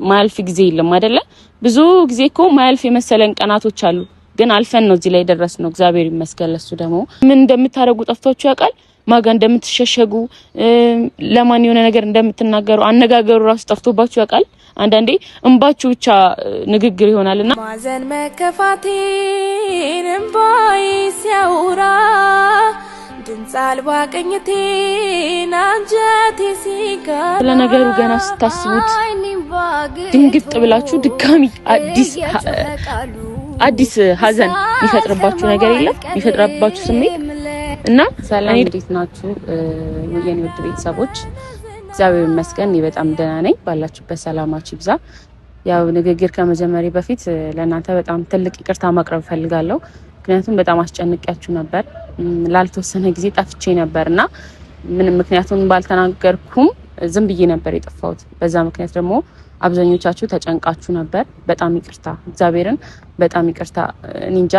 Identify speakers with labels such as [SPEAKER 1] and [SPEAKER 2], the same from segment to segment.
[SPEAKER 1] ማያልፍ ጊዜ የለም አይደለ? ብዙ ጊዜ እኮ ማያልፍ የመሰለን ቀናቶች አሉ፣ ግን አልፈን ነው እዚህ ላይ ደረስነው። እግዚአብሔር ይመስገን። ለሱ ደግሞ ምን እንደምታረጉ ጠፍቷችሁ ያውቃል? ማጋ እንደምትሸሸጉ ለማን የሆነ ነገር እንደምትናገሩ አነጋገሩ ራስ ጠፍቶባችሁ ያውቃል? አንዳንዴ እንባችሁ ብቻ ንግግር ይሆናልና ማዘን መከፋቴን እንባይ ሲያወራ ድምጽ አልባ ቅኝቴን አንጀቴ ሲጋራ ለነገሩ ገና ስታስቡት ድንግጥ ብላችሁ ድጋሚ አዲስ ሀዘን ይፈጥርባችሁ ነገር የለም? ይፈጥራባችሁ ስሜት እና ሰላም እንዴት ናችሁ የኔ ውድ ቤተሰቦች? እግዚአብሔር ይመስገን እኔ በጣም ደህና ነኝ። ባላችሁበት ሰላማችሁ ይብዛ። ያው ንግግር ከመጀመሪያ በፊት ለእናንተ በጣም ትልቅ ይቅርታ ማቅረብ ፈልጋለሁ። ምክንያቱም በጣም አስጨንቂያችሁ ነበር። ላልተወሰነ ጊዜ ጠፍቼ ነበርና ምንም ምክንያቱን ባልተናገርኩም ዝም ብዬ ነበር የጠፋሁት። በዛ ምክንያት ደግሞ አብዛኞቻችሁ ተጨንቃችሁ ነበር። በጣም ይቅርታ፣ እግዚአብሔርን በጣም ይቅርታ። እንጃ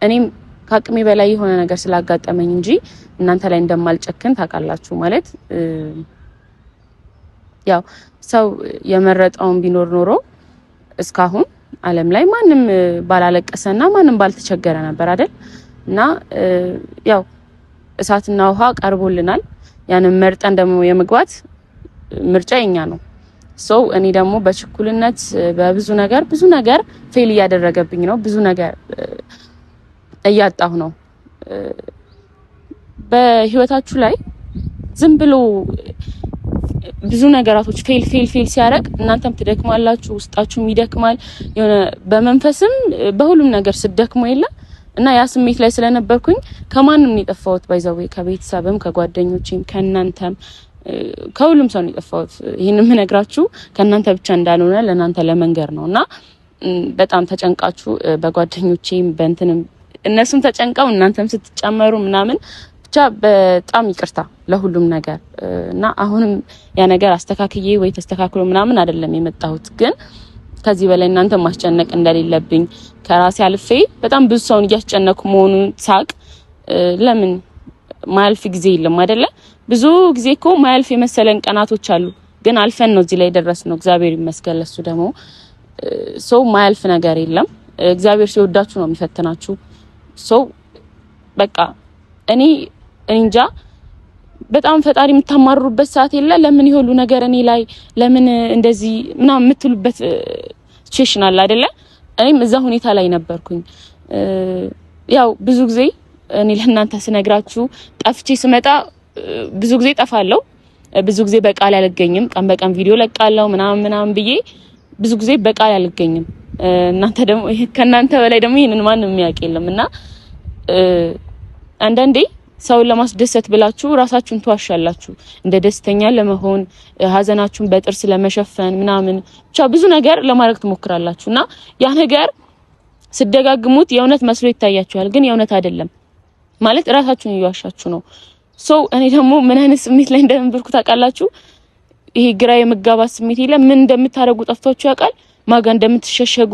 [SPEAKER 1] እኔም ከአቅሜ በላይ የሆነ ነገር ስላጋጠመኝ እንጂ እናንተ ላይ እንደማልጨክን ታውቃላችሁ። ማለት ያው ሰው የመረጠውን ቢኖር ኖሮ እስካሁን ዓለም ላይ ማንም ባላለቀሰና ማንም ባልተቸገረ ነበር አይደል? እና ያው እሳትና ውሃ ቀርቦልናል። ያንን መርጠን ደግሞ የመግባት ምርጫ የኛ ነው። ሰው እኔ ደግሞ በችኩልነት በብዙ ነገር ፌል እያደረገብኝ ነው። ብዙ ነገር እያጣሁ ነው። በህይወታችሁ ላይ ዝም ብሎ ብዙ ነገራቶች ፌል ሲያረግ እናንተም ትደክማላችሁ፣ ውስጣችሁም ይደክማል። የሆነ በመንፈስም በሁሉም ነገር ስደክሙ የለ እና ያ ስሜት ላይ ስለነበርኩኝ ከማንም ነው የጠፋሁት። ባይዛው ከቤተሰብም ከጓደኞቼም ከእናንተም ከሁሉም ሰው ነው የጠፋሁት። ይሄን የምነግራችሁ ከእናንተ ብቻ እንዳልሆነ ለእናንተ ለመንገር ነውና በጣም ተጨንቃችሁ በጓደኞቼም በእንትንም እነሱም ተጨንቀው እናንተም ስትጨመሩ ምናምን ብቻ በጣም ይቅርታ ለሁሉም ነገር እና አሁንም ያ ነገር አስተካክዬ ወይ ተስተካክሎ ምናምን አይደለም የመጣሁት። ግን ከዚህ በላይ እናንተ ማስጨነቅ እንደሌለብኝ ከራሴ አልፌ በጣም ብዙ ሰውን እያስጨነኩ መሆኑን ሳቅ ለምን ማያልፍ ጊዜ የለም አይደለ? ብዙ ጊዜ እኮ ማያልፍ የመሰለን ቀናቶች አሉ፣ ግን አልፈን ነው እዚህ ላይ ደረስነው። እግዚአብሔር ይመስገን። ለሱ ደግሞ ሰው ማያልፍ ነገር የለም። እግዚአብሔር ሲወዳችሁ ነው የሚፈትናችሁ። ሰው በቃ እኔ እንጃ በጣም ፈጣሪ የምታማሩበት ሰዓት የለ። ለምን ይሁሉ ነገር እኔ ላይ ለምን እንደዚህ ምናምን የምትሉበት ሲቹዌሽን አለ አይደለ? እኔም እዛ ሁኔታ ላይ ነበርኩኝ። ያው ብዙ ጊዜ እኔ ለእናንተ ስነግራችሁ ጠፍቼ ስመጣ ብዙ ጊዜ ጠፋለሁ። ብዙ ጊዜ በቃል አልገኝም። ቀን በቀን ቪዲዮ ለቃለሁ ምናምን ብዬ ብዙ ጊዜ በቃል አልገኝም። እናንተ ደግሞ ከናንተ በላይ ደግሞ ይሄንን ማንም የሚያውቅ የለምና አንዳንዴ ሰውን ለማስደሰት ብላችሁ ራሳችሁን ተዋሻላችሁ። እንደ ደስተኛ ለመሆን ሀዘናችሁን በጥርስ ለመሸፈን ምናምን ብቻ ብዙ ነገር ለማድረግ ትሞክራላችሁና ያ ነገር ስደጋግሙት የእውነት መስሎ ይታያችኋል፣ ግን የእውነት አይደለም። ማለት ራሳችሁን እያዋሻችሁ ነው። ሰው እኔ ደግሞ ምን አይነት ስሜት ላይ እንደነበርኩ ታውቃላችሁ? ይሄ ግራ የመጋባት ስሜት የለም። ምን እንደምታረጉ ጠፍቷችሁ ያውቃል? ማጋ እንደምትሸሸጉ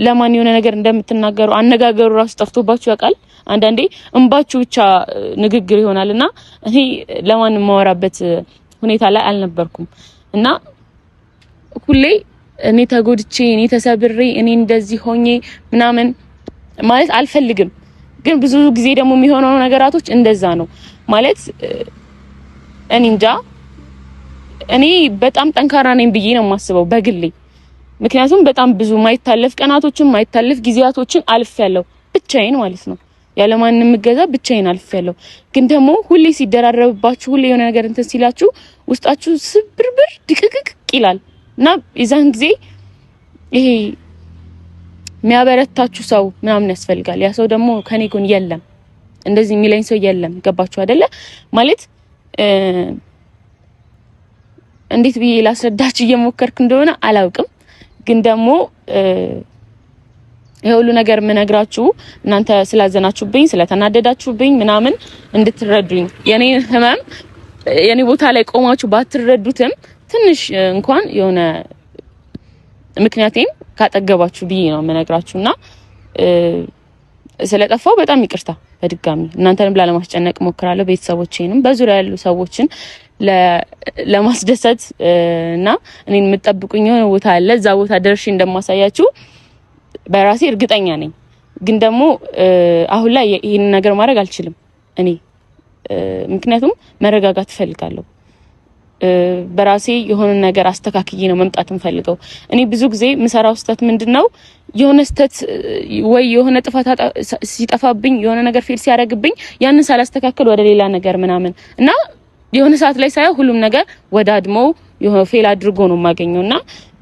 [SPEAKER 1] ለማን የሆነ ነገር እንደምትናገሩ አነጋገሩ ራስ ጠፍቶባችሁ ያውቃል? አንዳንዴ እንባችሁ ብቻ ንግግር ይሆናልና እኔ ለማንም ማወራበት ሁኔታ ላይ አልነበርኩም እና ሁሌ እኔ ተጎድቼ እኔ ተሰብሬ እኔ እንደዚህ ሆኜ ምናምን ማለት አልፈልግም። ግን ብዙ ጊዜ ደግሞ የሚሆነው ነገራቶች እንደዛ ነው ማለት እኔ እንጃ። እኔ በጣም ጠንካራ ነኝ ብዬ ነው የማስበው በግሌ። ምክንያቱም በጣም ብዙ ማይታለፍ ቀናቶችን ማይታለፍ ጊዜያቶችን አልፌያለሁ ብቻዬን ማለት ነው። ያለ ማንም እገዛ ብቻዬን አልፌያለሁ። ግን ደግሞ ሁሌ ሲደራረብባችሁ ሁሌ የሆነ ነገር እንትን ሲላችሁ ውስጣችሁ ስብርብር ድቅቅቅ ይላል እና የዛን ጊዜ ይሄ የሚያበረታችሁ ሰው ምናምን ያስፈልጋል። ያ ሰው ደግሞ ከኔ ጎን የለም፣ እንደዚህ የሚለኝ ሰው የለም። ገባችሁ አይደለ? ማለት እንዴት ብዬ ላስረዳችሁ እየሞከርኩ እንደሆነ አላውቅም። ግን ደግሞ የሁሉ ነገር ምነግራችሁ እናንተ ስላዘናችሁብኝ ስለተናደዳችሁብኝ ምናምን እንድትረዱኝ የኔ ህመም የኔ ቦታ ላይ ቆማችሁ ባትረዱትም ትንሽ እንኳን የሆነ ምክንያቴም ካጠገባችሁ ብዬ ነው ምነግራችሁና ስለጠፋው በጣም ይቅርታ በድጋሚ እናንተንም ላለማስጨነቅ ሞክራለሁ። ቤተሰቦቼንም በዙሪያ ያሉ ሰዎችን ለማስደሰት እና እኔን የምትጠብቁኝ የሆነ ቦታ አለ እዛ ቦታ ደርሼ እንደማሳያችሁ በራሴ እርግጠኛ ነኝ። ግን ደግሞ አሁን ላይ ይሄን ነገር ማድረግ አልችልም እኔ ምክንያቱም መረጋጋት እፈልጋለሁ። በራሴ የሆነ ነገር አስተካክዬ ነው መምጣት እንፈልገው። እኔ ብዙ ጊዜ ምሰራው ስህተት ምንድነው የሆነ ስህተት ወይ የሆነ ጥፋት ሲጠፋብኝ የሆነ ነገር ፌል ሲያደርግብኝ ያንን ሳላስተካክል ወደ ሌላ ነገር ምናምን እና የሆነ ሰዓት ላይ ሳይሆን ሁሉም ነገር ወደ አድሞ የሆነ ፌል አድርጎ ነው የማገኘውና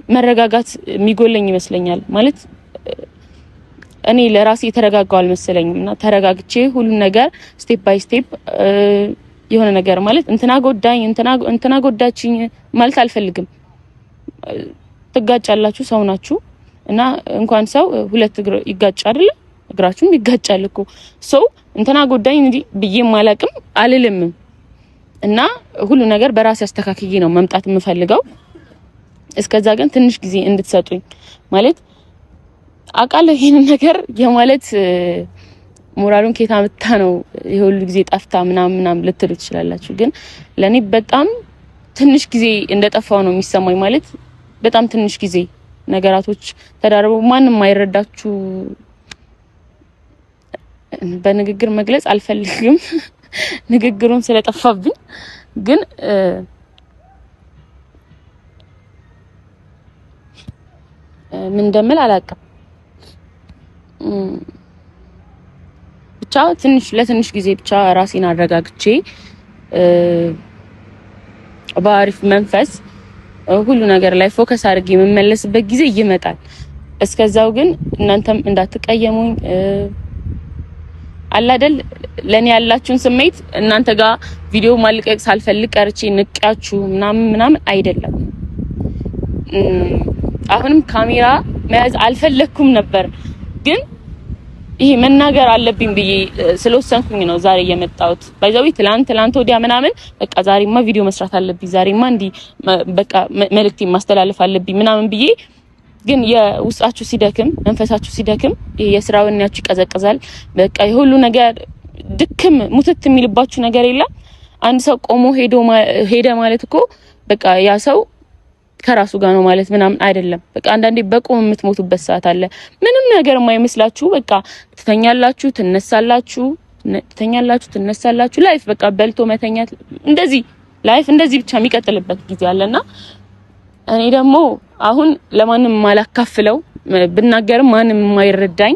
[SPEAKER 1] መረጋጋት የሚጎለኝ ይመስለኛል። ማለት እኔ ለራሴ ተረጋጋው አልመሰለኝምና ተረጋግቼ ሁሉም ነገር ስቴፕ ባይ ስቴፕ የሆነ ነገር ማለት እንትና ጎዳኝ እንትና ጎዳችኝ ማለት አልፈልግም። ትጋጫላችሁ፣ ሰው ናችሁ እና እንኳን ሰው ሁለት እግር ይጋጭ አይደል? እግራችሁም ይጋጫል እኮ ሰው እንትና ጎዳኝ እንጂ ብዬም አላቅም አልልም። እና ሁሉ ነገር በራሴ አስተካክዬ ነው መምጣት የምፈልገው። እስከዛ ግን ትንሽ ጊዜ እንድትሰጡኝ ማለት አቃለ ይሄን ነገር የማለት ሞራሉን ከታ መጣ ነው የሁሉ ጊዜ ጠፍታ ምናምን ልትሉ ትችላላችሁ። ግን ለኔ በጣም ትንሽ ጊዜ እንደጠፋው ነው የሚሰማኝ። ማለት በጣም ትንሽ ጊዜ ነገራቶች ተዳርበው ማንንም አይረዳችሁ በንግግር መግለጽ አልፈልግም ንግግሩን ስለጠፋብኝ። ግን ምን እንደምል አላውቅም። ብቻ ለትንሽ ጊዜ ብቻ ራሴን አረጋግቼ በአሪፍ መንፈስ ሁሉ ነገር ላይ ፎከስ አድርጌ የምመለስበት ጊዜ ይመጣል። እስከዛው ግን እናንተም እንዳትቀየሙኝ አላደል ለኔ ያላችሁን ስሜት እናንተ ጋር ቪዲዮ ማልቀቅ ሳልፈልግ ቀርቼ ንቅያችሁ ምናምን አይደለም። አሁንም ካሜራ መያዝ አልፈለኩም ነበር ግን ይሄ መናገር አለብኝ ብዬ ስለወሰንኩኝ ነው ዛሬ የመጣሁት። ባይዛዊ ትላንት ወዲያ ምናምን በቃ ዛሬማ ቪዲዮ መስራት አለብኝ ዛሬማ እንዲ በቃ መልእክት ማስተላለፍ አለብኝ ምናምን ብዬ ግን የውስጣችሁ ሲደክም መንፈሳችሁ ሲደክም የስራውናችሁ ይቀዘቅዛል። በቃ የሁሉ ነገር ድክም ሙትት የሚልባችሁ ነገር የለም። አንድ ሰው ቆሞ ሄደ ማለት እኮ በቃ ያ ሰው ከራሱ ጋር ነው ማለት ምናምን አይደለም። በቃ አንዳንዴ በቆም የምትሞቱበት ሰዓት አለ። ምንም ነገር የማይመስላችሁ በቃ ትተኛላችሁ፣ ትነሳላችሁ። ላይፍ በቃ በልቶ መተኛት እንደዚህ ላይፍ እንደዚህ ብቻ የሚቀጥልበት ጊዜ አለና እኔ ደግሞ አሁን ለማንም ማላካፍለው ብናገርም ማንም የማይረዳኝ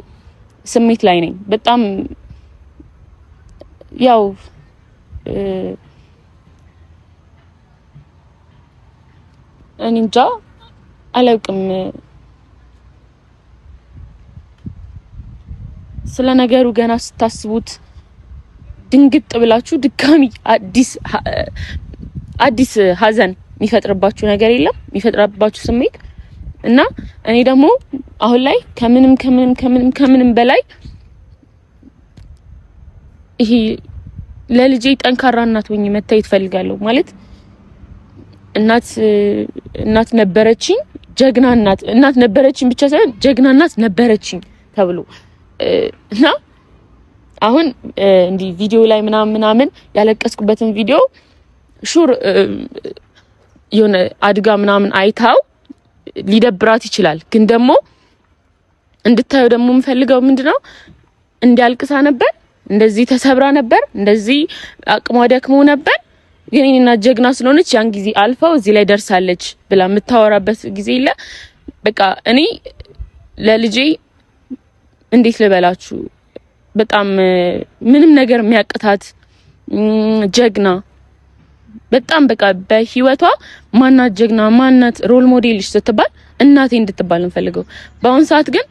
[SPEAKER 1] ስሜት ላይ ነኝ። በጣም ያው እኔ እንጃ አላውቅም። ስለ ነገሩ ገና ስታስቡት ድንግጥ ብላችሁ ድጋሚ አዲስ ሀዘን የሚፈጥርባችሁ ነገር የለም የሚፈጥርባችሁ ስሜት እና እኔ ደግሞ አሁን ላይ ከምንም በላይ ይሄ ለልጄ ጠንካራ እናት ሆኜ መታየት ፈልጋለሁ። ማለት እናት ነበረችኝ፣ ጀግና እናት ነበረችኝ ብቻ ሳይሆን ጀግና እናት ነበረችኝ ተብሎ እና አሁን እንዲ ቪዲዮ ላይ ምናምን ያለቀስኩበትን ቪዲዮ ሹር የሆነ አድጋ ምናምን አይታው ሊደብራት ይችላል። ግን ደግሞ እንድታዩ ደግሞ የምፈልገው ምንድነው እንዲያልቅሳ ነበር፣ እንደዚህ ተሰብራ ነበር፣ እንደዚህ አቅሟ ደክሞ ነበር። ግን እኔና ጀግና ስለሆነች ያን ጊዜ አልፋው እዚህ ላይ ደርሳለች ብላ የምታወራበት ጊዜ ይለ በቃ እኔ ለልጄ እንዴት ልበላችሁ በጣም ምንም ነገር የሚያቅታት ጀግና በጣም በቃ በህይወቷ ማናት ጀግና ማናት ሮል ሞዴልሽ ስትባል እናቴ እንድትባል እንፈልገው። በአሁን ሰዓት ግን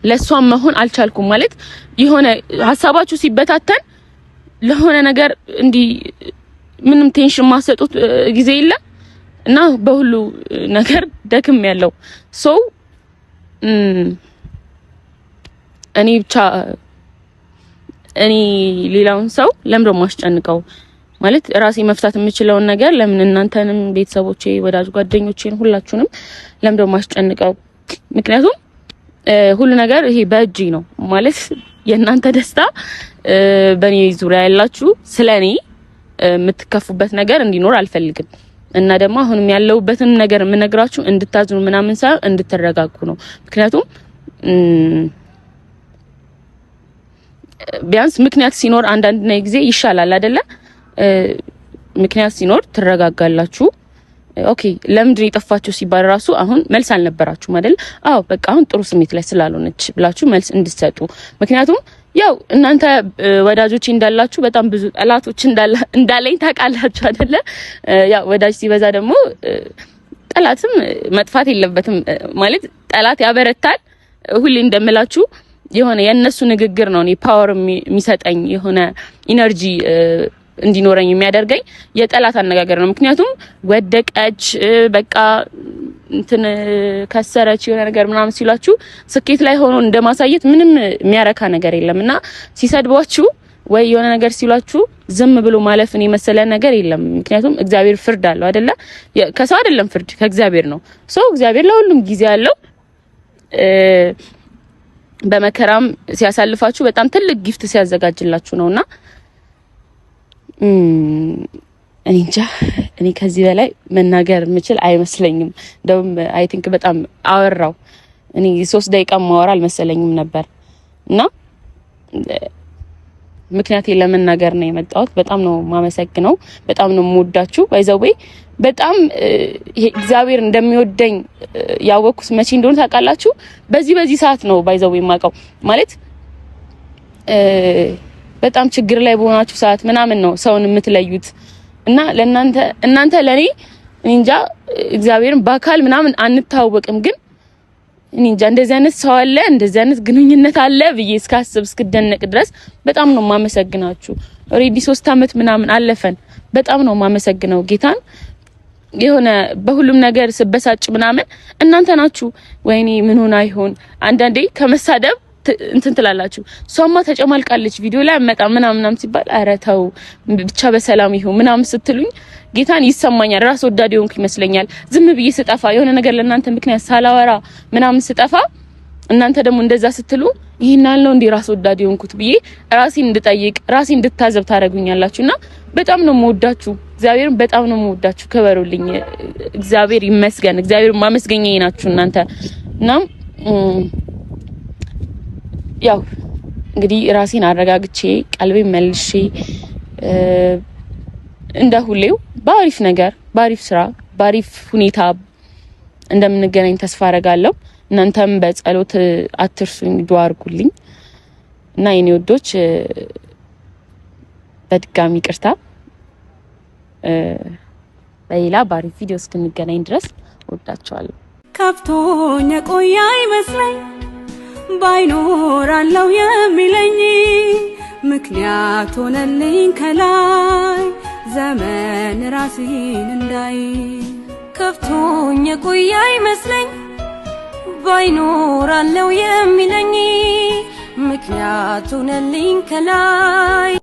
[SPEAKER 1] ለሷም መሆን አልቻልኩም። ማለት የሆነ ሀሳባችሁ ሲበታተን ለሆነ ነገር እንዲ ምንም ቴንሽን ማሰጡት ጊዜ የለ እና በሁሉ ነገር ደክም ያለው ሰው እኔ ሌላውን ሰው ለምን ማስጨንቀው? ማለት ራሴ መፍታት የምችለውን ነገር ለምን እናንተንም ቤተሰቦቼ ወዳጅ ጓደኞቼን ሁላችሁንም ለምን ማስጨንቀው? ምክንያቱም ሁሉ ነገር ይሄ በእጄ ነው። ማለት የእናንተ ደስታ በእኔ ዙሪያ ያላችሁ ስለኔ የምትከፉበት ነገር እንዲኖር አልፈልግም። እና ደግሞ አሁንም ያለውበትን ነገር የምነግራችሁ እንድታዝኑ ምናምን ሳይሆን እንድትረጋጉ ነው። ምክንያቱም ቢያንስ ምክንያት ሲኖር አንዳንድ ጊዜ ይሻላል አይደለ? ምክንያት ሲኖር ትረጋጋላችሁ። ኦኬ ለምንድን የጠፋችሁ ሲባል ራሱ አሁን መልስ አልነበራችሁም አይደል? አዎ በቃ አሁን ጥሩ ስሜት ላይ ስላልሆነች ብላችሁ መልስ እንድትሰጡ። ምክንያቱም ያው እናንተ ወዳጆች እንዳላችሁ በጣም ብዙ ጠላቶች እንዳለኝ ታውቃላችሁ አይደለ? ያው ወዳጅ ሲበዛ ደግሞ ጠላትም መጥፋት የለበትም ማለት ጠላት ያበረታል። ሁሌ እንደምላችሁ የሆነ የነሱ ንግግር ነው እኔ ፓወር የሚሰጠኝ የሆነ ኢነርጂ እንዲኖረኝ የሚያደርገኝ የጠላት አነጋገር ነው። ምክንያቱም ወደቀች በቃ እንትን ከሰረች የሆነ ነገር ምናምን ሲሏችሁ ስኬት ላይ ሆኖ እንደማሳየት ምንም የሚያረካ ነገር የለምና ሲሰድቧችሁ ወይ የሆነ ነገር ሲሏችሁ ዝም ብሎ ማለፍን የመሰለ ነገር የለም። ምክንያቱም እግዚአብሔር ፍርድ አለው አይደለ? ከሰው አይደለም ፍርድ ከእግዚአብሔር ነው። ሰው እግዚአብሔር ለሁሉም ጊዜ አለው። በመከራም ሲያሳልፋችሁ በጣም ትልቅ ጊፍት ሲያዘጋጅላችሁ ነውና እኔ እንጃ እኔ ከዚህ በላይ መናገር የምችል አይመስለኝም። እንደውም አይ ቲንክ በጣም አወራው። እኔ 3 ደቂቃ ማወራ አልመሰለኝም ነበር እና ምክንያቴ ለመናገር ነው የመጣሁት። በጣም ነው ማመሰግነው። በጣም ነው የምወዳችሁ። ባይዘዌ በጣም እግዚአብሔር እንደሚወደኝ ያወቅኩት መቼ እንደሆነ ታውቃላችሁ? በዚህ ሰዓት ነው ባይዘዌ የማውቀው ማለት በጣም ችግር ላይ በሆናችሁ ሰዓት ምናምን ነው ሰውን የምትለዩት እና እናንተ ለኔ እንጃ እግዚአብሔርን በአካል ምናምን አንታወቅም፣ ግን እንጃ እንደዚህ አይነት ሰው አለ እንደዚህ አይነት ግንኙነት አለ ብዬ እስካስብ እስክደነቅ ድረስ በጣም ነው ማመሰግናችሁ። ኦሬዲ 3 አመት ምናምን አለፈን። በጣም ነው ማመሰግነው ጌታን። የሆነ በሁሉም ነገር ስበሳጭ ምናምን እናንተ ናችሁ ወይኔ ምን ሆና ይሆን አንዳንዴ ከመሳደብ እንትን ትላላችሁ። ሷማ ተጨማልቃለች ቪዲዮ ላይ አመጣ ምናምን ሲባል ኧረ ተው ብቻ በሰላም ይሁን ምናምን ስትሉኝ ጌታን ይሰማኛል። ራስ ወዳድ ሆንኩ ይመስለኛል። ዝም ብዬ ስጠፋ የሆነ ነገር ለእናንተ ምክንያት ሳላወራ ምናምን ስጠፋ እናንተ ደግሞ እንደዛ ስትሉ ይሄን አለው እንዴ ራስ ወዳድ ሆንኩት ብዬ ራሴን እንድጠይቅ ራሴን እንድታዘብ ታረጉኛላችሁና በጣም ነው የምወዳችሁ። እግዚአብሔርን በጣም ነው የምወዳችሁ። ክበሩልኝ። እግዚአብሔር ይመስገን። እግዚአብሔር ማመስገኛዬ ናችሁ እናንተ እና ያው እንግዲህ ራሴን አረጋግቼ ቀልቤን መልሼ እንደ ሁሌው በአሪፍ ነገር በአሪፍ ስራ በአሪፍ ሁኔታ እንደምንገናኝ ተስፋ አረጋለሁ። እናንተም በጸሎት አትርሱኝ፣ ዱአ አድርጉልኝ እና የኔ ወዶች በድጋሚ ይቅርታ። በሌላ በአሪፍ ቪዲዮ እስክንገናኝ ድረስ ወዳችኋለሁ።
[SPEAKER 2] ከፍቶኝ ቆያ ይመስለኝ ባይኖራለው የሚለኝ ምክንያት ሆነልኝ ከላይ ዘመን ራሴን እንዳይ። ከፍቶኝ ቆያ ይመስለኝ ባይኖራለው የሚለኝ ምክንያት ሆነልኝ ከላይ